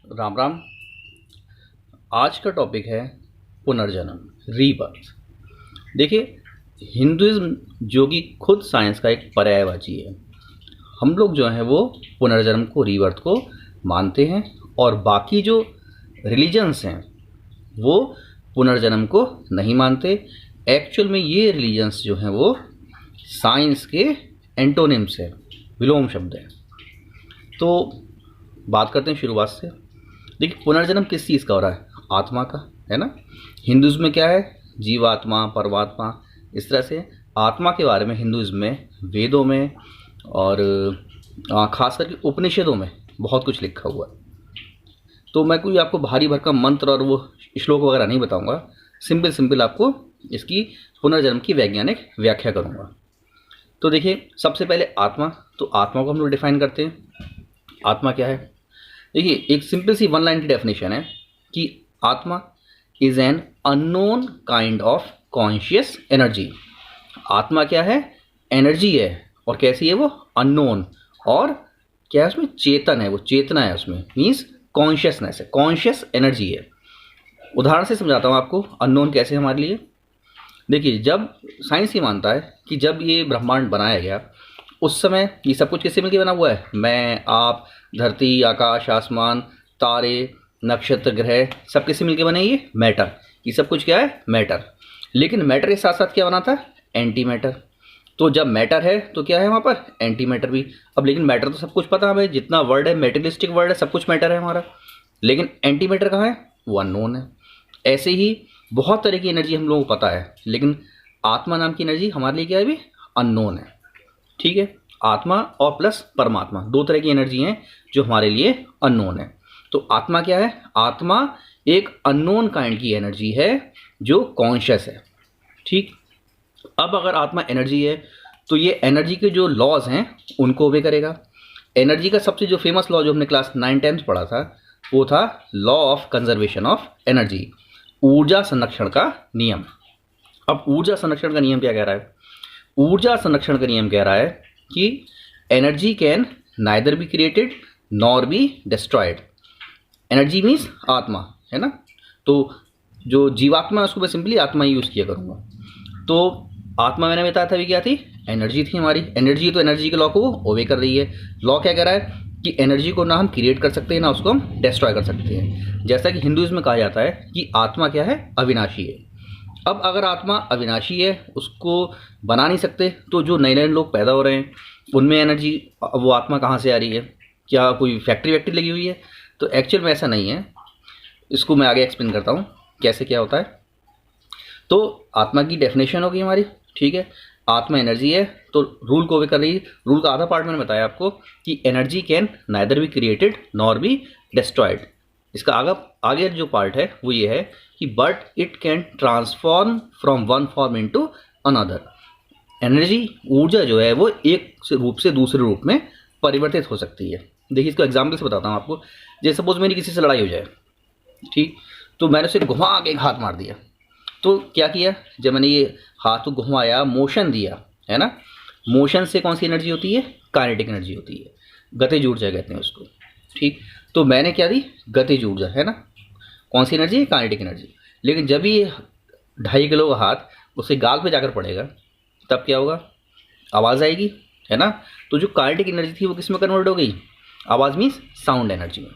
राम राम। आज का टॉपिक है पुनर्जन्म, रीबर्थ। देखिए, हिंदुइज्म जो कि खुद साइंस का एक पर्यायवाची है, हम लोग जो हैं वो पुनर्जन्म को, रीबर्थ को मानते हैं, और बाकी जो रिलीजन्स हैं वो पुनर्जन्म को नहीं मानते। एक्चुअल में ये रिलीजन्स जो हैं वो साइंस के एंटोनिम्स हैं, विलोम शब्द हैं। तो बात करते हैं शुरुआत से। देखिए, पुनर्जन्म किस चीज़ का हो रहा है? आत्मा का, है ना। हिंदुइज्म में क्या है? जीवात्मा, परमात्मा, इस तरह से आत्मा के बारे में हिंदुइज्म में, वेदों में और खास करके उपनिषदों में बहुत कुछ लिखा हुआ है। तो मैं कोई आपको भारी भरकम मंत्र और वो श्लोक वगैरह नहीं बताऊंगा, सिंपल आपको इसकी पुनर्जन्म की वैज्ञानिक व्याख्या करूंगा। तो देखिए, सबसे पहले आत्मा। तो आत्मा को हम लोग डिफाइन करते हैं। आत्मा क्या है? देखिए, एक सिंपल सी वन लाइन की डेफिनेशन है कि आत्मा is an unknown kind of conscious energy. आत्मा क्या है? एनर्जी है। और कैसी है वो? अननोन। और क्या है उसमें? चेतन है, वो चेतना है उसमें, मीन्स कॉन्शियसनेस है, कॉन्शियस एनर्जी है। उदाहरण से समझाता हूँ आपको अननोन कैसे हमारे लिए। देखिए, जब साइंस ये मानता है कि जब ये ब्रह्मांड बनाया गया उस समय ये सब कुछ किससे मिलकर बना हुआ है? मैं, आप, धरती, आकाश, आसमान, तारे, नक्षत्र, ग्रह, सब किससे मिलकर बने? ये मैटर। ये सब कुछ क्या है? मैटर। लेकिन मैटर के साथ साथ क्या बना था? Anti matter. तो जब मैटर है तो क्या है वहाँ पर? एंटी मैटर भी। अब लेकिन मैटर तो सब कुछ पता है हमें, जितना वर्ड है मेटेरियलिस्टिक वर्ड है, सब कुछ मैटर है हमारा। लेकिन एंटी मैटर कहाँ है? वो अननोन है। ऐसे ही बहुत तरह की एनर्जी हम लोगों को पता है, लेकिन आत्मा नाम की एनर्जी हमारे लिए क्या है? अभी अननोन है। ठीक है, आत्मा और प्लस परमात्मा, दो तरह की एनर्जी हैं जो हमारे लिए अननोन है। तो आत्मा क्या है? आत्मा एक अननोन काइंड की एनर्जी है जो कॉन्शियस है। ठीक, अब अगर आत्मा एनर्जी है तो ये एनर्जी के जो लॉज हैं उनको ओबे करेगा। एनर्जी का सबसे जो फेमस लॉ जो हमने क्लास 9-10 पढ़ा था वो था law of conservation of energy, ऊर्जा संरक्षण का नियम। अब ऊर्जा संरक्षण का नियम क्या कह रहा है? ऊर्जा संरक्षण का नियम कह रहा है कि energy can neither be created nor be destroyed. Energy means आत्मा, है ना। तो जो जीवात्मा है उसको मैं सिंपली आत्मा ही यूज़ किया करूँगा। तो आत्मा मैंने बताया था भी क्या थी? एनर्जी थी हमारी। एनर्जी, तो एनर्जी के लॉ को वो ओबे कर रही है। लॉ क्या कह रहा है कि एनर्जी को ना हम क्रिएट कर सकते हैं ना उसको हम डिस्ट्रॉय कर सकते हैं। जैसा कि हिंदुइज्म में कहा जाता है कि आत्मा क्या है? अविनाशी है। अब अगर आत्मा अविनाशी है, उसको बना नहीं सकते, तो जो नए नए लोग पैदा हो रहे हैं उनमें एनर्जी, वो आत्मा कहाँ से आ रही है? क्या कोई फैक्ट्री वैक्ट्री लगी हुई है? तो एक्चुअल में ऐसा नहीं है। इसको मैं आगे एक्सप्लेन करता हूँ कैसे क्या होता है। तो आत्मा की डेफिनेशन होगी हमारी, ठीक है। आत्मा एनर्जी है तो रूल को भी कर रही है। रूल का आधा पार्ट मैंने बताया आपको कि energy can neither be created nor be destroyed. इसका आगे जो पार्ट है वो ये है कि but it can transform from one form into another. Energy, ऊर्जा जो है वो एक रूप से दूसरे रूप में परिवर्तित हो सकती है। देखिए, इसको एग्जाम्पल से बताता हूँ आपको। जैसे सपोज मेरी किसी से लड़ाई हो जाए, ठीक, तो मैंने उसे घुमा के एक हाथ मार दिया। तो क्या किया? जब मैंने ये हाथ को घुमाया, मोशन दिया, है ना। मोशन से कौन सी एनर्जी होती है? काइनेटिक एनर्जी होती है, गतिज ऊर्जा कहते हैं उसको। ठीक, तो मैंने क्या दी? गतिज ऊर्जा, है ना। कौन सी एनर्जी? Kinetic energy. लेकिन जब ये 2.5 किलो का हाथ उसके गाल पे जाकर पड़ेगा तब क्या होगा? आवाज़ आएगी, है ना। तो जो काइनेटिक एनर्जी थी वो किस में कन्वर्ट हो गई? आवाज़ मीन्स साउंड एनर्जी में।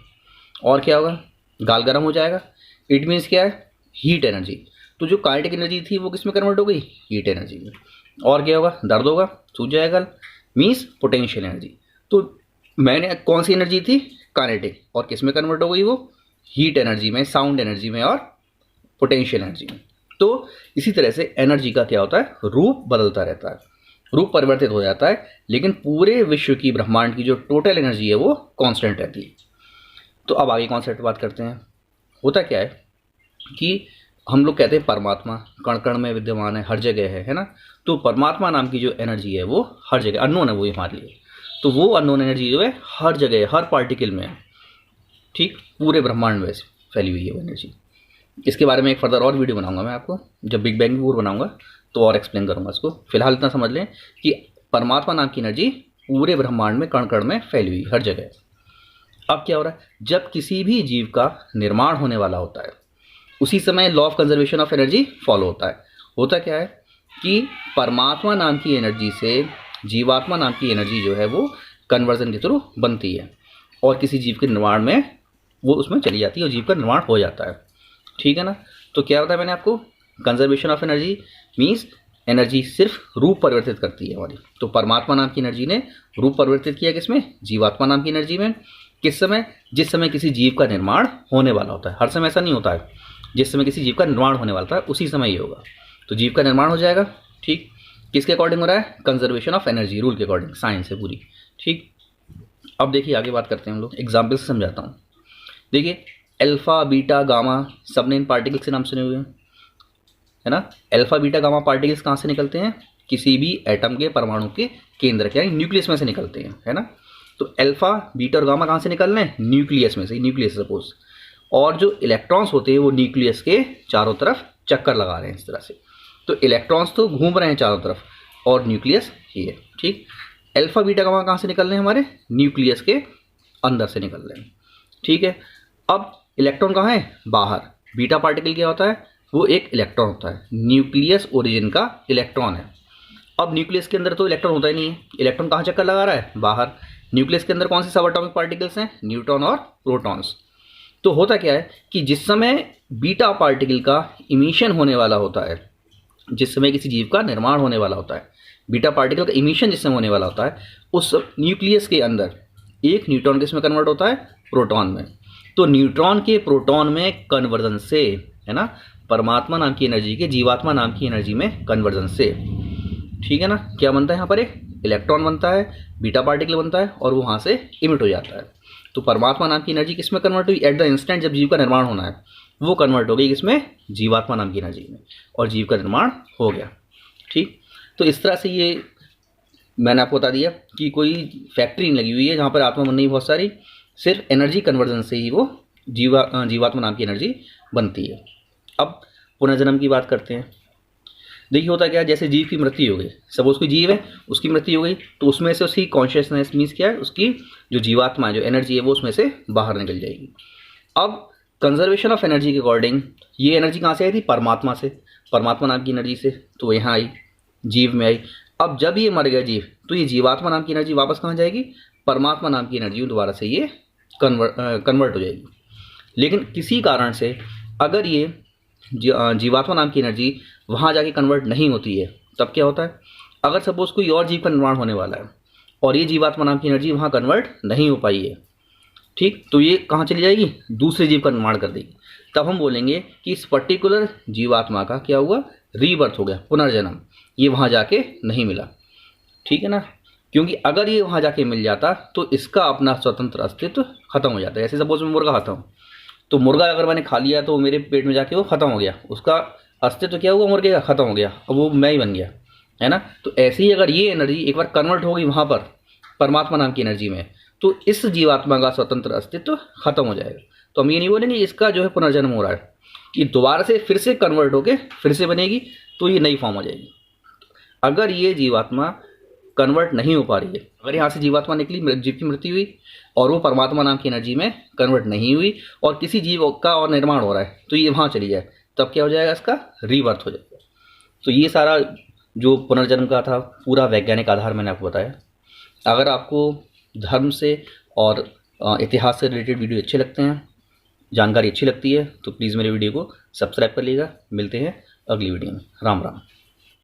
और क्या होगा? गाल गर्म हो जाएगा। इट मीन्स क्या है? Heat energy. तो जो काइनेटिक एनर्जी थी वो किस में कन्वर्ट हो गई? हीट एनर्जी में। और क्या होगा? दर्द होगा, सूज जाएगा, मीन्स पोटेंशियल एनर्जी। तो मैंने कौन सी एनर्जी थी? काइनेटिक, और किस में कन्वर्ट हो गई वो? हीट एनर्जी में, साउंड एनर्जी में और पोटेंशियल एनर्जी में। तो इसी तरह से एनर्जी का क्या होता है? रूप बदलता रहता है, रूप परिवर्तित हो जाता है, लेकिन पूरे विश्व की, ब्रह्मांड की जो टोटल एनर्जी है वो कांस्टेंट रहती है। तो अब आगे कॉन्सेप्ट बात करते हैं। होता क्या है कि हम लोग कहते हैं परमात्मा कण कण में विद्यमान है, हर जगह है ना। तो परमात्मा नाम की जो एनर्जी है वो हर जगह अननोन है, वो हमारे लिए। तो वो अननोन एनर्जी जो है हर जगह, हर पार्टिकल में है, ठीक, पूरे ब्रह्मांड में फैली हुई है वो एनर्जी। इसके बारे में एक फर्दर और वीडियो बनाऊंगा मैं आपको, जब बिग बैंग पूर बनाऊंगा तो और एक्सप्लेन करूंगा इसको। फिलहाल इतना समझ लें कि परमात्मा नाम की एनर्जी पूरे ब्रह्मांड में कण कण में फैली हुई हर जगह। अब क्या हो रहा है, जब किसी भी जीव का निर्माण होने वाला होता है उसी समय law of conservation of energy follow होता है। होता क्या है कि परमात्मा नाम की एनर्जी से जीवात्मा नाम की एनर्जी जो है वो कन्वर्जन के थ्रू बनती है और किसी जीव के निर्माण में वो उसमें चली जाती है और जीव का निर्माण हो जाता है। ठीक है ना। तो क्या बताया मैंने आपको, conservation of energy means energy सिर्फ रूप परिवर्तित करती है हमारी। तो परमात्मा नाम की एनर्जी ने रूप परिवर्तित किया किसमें, जीवात्मा नाम की एनर्जी में। किस समय, जिस समय किसी जीव का निर्माण होने वाला होता है। हर समय ऐसा नहीं होता है, जिस समय किसी जीव का निर्माण होने वाला है उसी समय ये होगा। तो जीव का निर्माण हो जाएगा। ठीक, किसके अकॉर्डिंग हो रहा है, कंजर्वेशन ऑफ एनर्जी रूल के अकॉर्डिंग, साइंस है पूरी। ठीक, अब देखिए आगे बात करते हैं हम लोग, एग्जाम्पल से समझाता हूँ। देखिए अल्फा बीटा गामा, सबने इन पार्टिकल्स के नाम सुने हुए हैं, है ना। अल्फा बीटा गामा पार्टिकल्स कहाँ से निकलते हैं, किसी भी एटम के परमाणु के केंद्र के यानी न्यूक्लियस में से निकलते हैं, है ना। तो अल्फा बीटा और गामा कहाँ से निकल रहे हैं, न्यूक्लियस में से, न्यूक्लियस सपोज। और जो इलेक्ट्रॉन्स होते हैं वो न्यूक्लियस के चारों तरफ चक्कर लगा रहे हैं इस तरह से। तो इलेक्ट्रॉन्स तो घूम रहे हैं चारों तरफ और न्यूक्लियस ये। ठीक, अल्फा बीटा गामा कहाँ से निकल रहे हैं, हमारे न्यूक्लियस के अंदर से निकल रहे हैं। ठीक है, अब इलेक्ट्रॉन कहाँ है, बाहर। बीटा पार्टिकल क्या होता है, वो एक इलेक्ट्रॉन होता है, न्यूक्लियस ओरिजिन का इलेक्ट्रॉन है। अब न्यूक्लियस के अंदर तो इलेक्ट्रॉन होता ही नहीं है, इलेक्ट्रॉन कहाँ चक्कर लगा रहा है, बाहर। न्यूक्लियस के अंदर कौन से सब एटॉमिक पार्टिकल्स हैं, न्यूट्रॉन और प्रोटॉन्स। तो होता क्या है कि जिस समय बीटा पार्टिकल का इमिशन होने वाला होता है, जिस समय किसी जीव का निर्माण होने वाला होता है, बीटा पार्टिकल का इमिशन जिस समय होने वाला होता है, उस न्यूक्लियस के अंदर एक न्यूट्रॉन किसमें कन्वर्ट होता है, प्रोटॉन में। तो न्यूट्रॉन के प्रोटॉन में कन्वर्जन से, है ना, परमात्मा नाम की एनर्जी के जीवात्मा नाम की एनर्जी में कन्वर्जन से, ठीक है ना, क्या बनता है यहाँ पर, एक इलेक्ट्रॉन बनता है, बीटा पार्टिकल बनता है और वो वहाँ से इमिट हो जाता है। तो परमात्मा नाम की एनर्जी किस में कन्वर्ट हुई, एट द इंस्टेंट जब जीव का निर्माण होना है वो कन्वर्ट हो गई किसमें, जीवात्मा नाम की एनर्जी में, और जीव का निर्माण हो गया। ठीक, तो इस तरह से ये मैंने आपको बता दिया कि कोई फैक्ट्री नहीं लगी हुई है जहाँ पर आत्मा बननी बहुत सारी, सिर्फ एनर्जी कन्वर्जन से ही वो जीवात्मा नाम की एनर्जी बनती है। अब पुनर्जन्म की बात करते हैं। देखिए होता क्या है, जैसे जीव की मृत्यु हो गई, सपोज कोई जीव है उसकी मृत्यु हो गई, तो उसमें से उसकी कॉन्शियसनेस मीन्स क्या है, उसकी जो जीवात्मा जो एनर्जी है वो उसमें से बाहर निकल जाएगी। अब कंजर्वेशन ऑफ एनर्जी के अकॉर्डिंग ये एनर्जी कहाँ से आई थी, परमात्मा से, परमात्मा नाम की एनर्जी से, तो यहाँ आई, जीव में आई। अब जब ये मर गया जीव, तो ये जीवात्मा नाम की एनर्जी वापस कहाँ जाएगी, परमात्मा नाम की एनर्जी दोबारा से ये कन्वर्ट हो जाएगी। लेकिन किसी कारण से अगर ये जीवात्मा नाम की एनर्जी वहाँ जाके कन्वर्ट नहीं होती है, तब क्या होता है, अगर सपोज कोई और जीव का निर्माण होने वाला है और ये जीवात्मा नाम की एनर्जी वहाँ कन्वर्ट नहीं हो पाई है, ठीक, तो ये कहाँ चली जाएगी, दूसरे जीव का निर्माण कर देगी। तब हम बोलेंगे कि इस पर्टिकुलर जीवात्मा का क्या हुआ, रीबर्थ हो गया, पुनर्जन्म, ये वहाँ जाके नहीं मिला। ठीक है ना, क्योंकि अगर ये वहाँ जाके मिल जाता तो इसका अपना स्वतंत्र अस्तित्व खत्म हो जाता है। ऐसे सपोज मैं मुर्गा खाता हूँ, तो मुर्गा अगर मैंने खा लिया तो मेरे पेट में जाके वो खत्म हो गया, उसका अस्तित्व क्या हुआ, मुर्गे का खत्म हो गया, अब वो मैं ही बन गया, है ना। तो ऐसे ही अगर ये एनर्जी एक बार कन्वर्ट हो गई वहाँ पर परमात्मा नाम की एनर्जी में, तो इस जीवात्मा का स्वतंत्र अस्तित्व खत्म हो जाएगा। तो हम ये नहीं बोलेंगे इसका जो है पुनर्जन्म हो रहा है, कि दोबारा से फिर से कन्वर्ट होके फिर से बनेगी, तो ये नई फॉर्म हो जाएगी। अगर ये जीवात्मा कन्वर्ट नहीं हो पा रही है, अगर यहाँ से जीवात्मा निकली, जीव की मृत्यु हुई और वो परमात्मा नाम की एनर्जी में कन्वर्ट नहीं हुई और किसी जीव का और निर्माण हो रहा है, तो ये वहाँ चली जाए, तब क्या हो जाएगा, इसका रीबर्थ हो जाएगा। तो ये सारा जो पुनर्जन्म का था पूरा वैज्ञानिक आधार मैंने आपको बताया। अगर आपको धर्म से और इतिहास से रिलेटेड वीडियो अच्छे लगते हैं, जानकारी अच्छी लगती है, तो प्लीज़ मेरे वीडियो को सब्सक्राइब कर लीजिएगा। मिलते हैं अगली वीडियो में। राम राम।